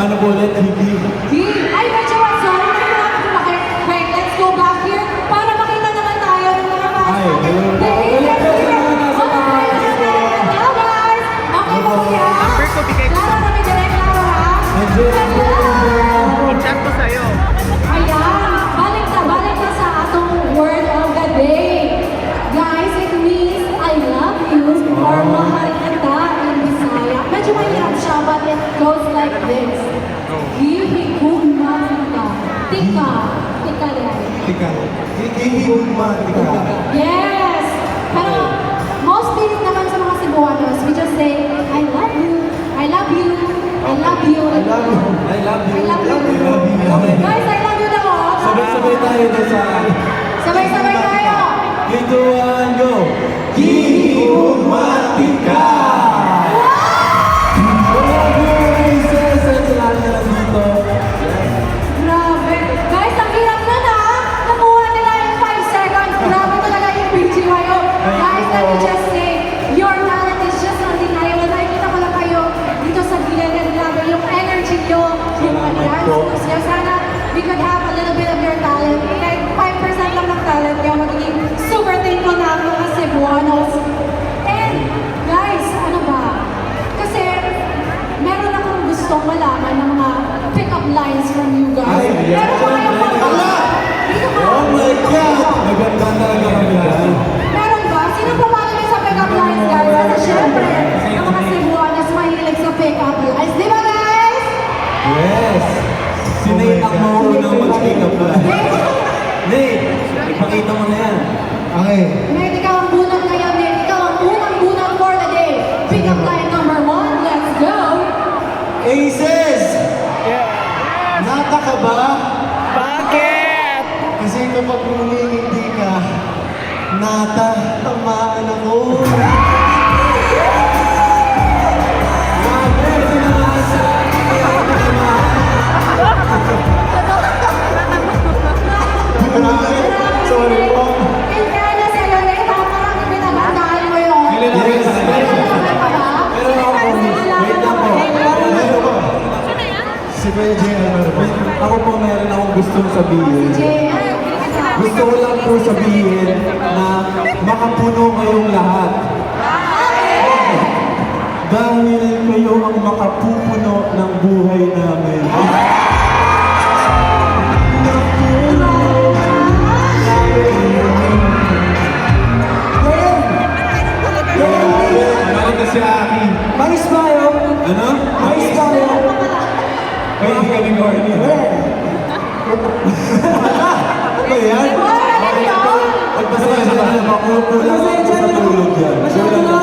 Paano po ulit? Hindi. Ay, medyo sorry. Wait, let's go back here para makita naman tayo ng mga fans Ay, natin. ayun. Hello, guys! Okay ba siya? Number ko, bigay ko. Laro kami direct, laro ha? Enjoy ang Hello! I-chat ko sa'yo. Ayan, balik na sa atong word of the day. Guys, it means I love you or mahal kita in Bisaya. Medyo mahirap siya, but it goes like this. Hihigugma tika. Tika yan. Tika. Hihigugma. Tika. Yes! Pero mostly naman sa mga Cebuanos, we just say, I love you, I love you, I love you. I love you. I love you. I love you. I love you. Okay. Guys, I love you na mo. Sabay-sabay tayo doon sa... Sabay-sabay tayo. 3, 2, 1, go! Hihigugmatika! Grabe. Guys, ang hirap na na. Nakuha nila in 5 seconds. Grabe talaga yung BGYO. Guys, let me just say, your talent is just undeniable. Nakikita ko lang kayo dito sa gilid and grabe yung energy nyo, yung advancements nyo. Sana we could have a little bit of your talent. Kahit 5% lang ng talent nyo, magiging super thankful na ako mga Cebuanos. And guys, ano ba? Kasi meron akong gustong malaman ng mga pick-up lines from you guys. Ay, yeah. Meron ba kayong Wala! Dito ba? Oh my God! Maganda talaga kami yan. Meron ba? Sino pa ba namin sa pick-up lines, guys? Kasi syempre, yung mga Cebuanos mahilig sa pick-up lines. Di ba, guys? Yes! Si Nate ang maunang mag-pick up line. Nate, ipakita mo na yan. Okay. Nate, ikaw ang bunot ngayon, Nate. Ikaw ang unang bunot for the day. Pick-up line number 1. Let's go! Aces! Nata ka ba? Bakit? Kasi kapag ngumingiti ka, nata, tamaan ako. Sorry po. In fairness sa'yo, Nate, ako parang pinaghandaan mo yun. Yes. Pinaghandaan ka ba? Pero ako, wait lang po. Ano ba? Si Kuya Jay, ano ba? Ako po meron akong gustong sabihin. Gusto ko lang po sabihin na makapuno kayong lahat. Dahil kayo ang makapupuno ng buhay namin. Meron kasi Aki. Mais ba yun? Ano? Mais ba yun? Ay, hindi kami corny. Ano ba yan? Pagpasaya sa kanila, makukulang ako sa tulog yan. Masyado na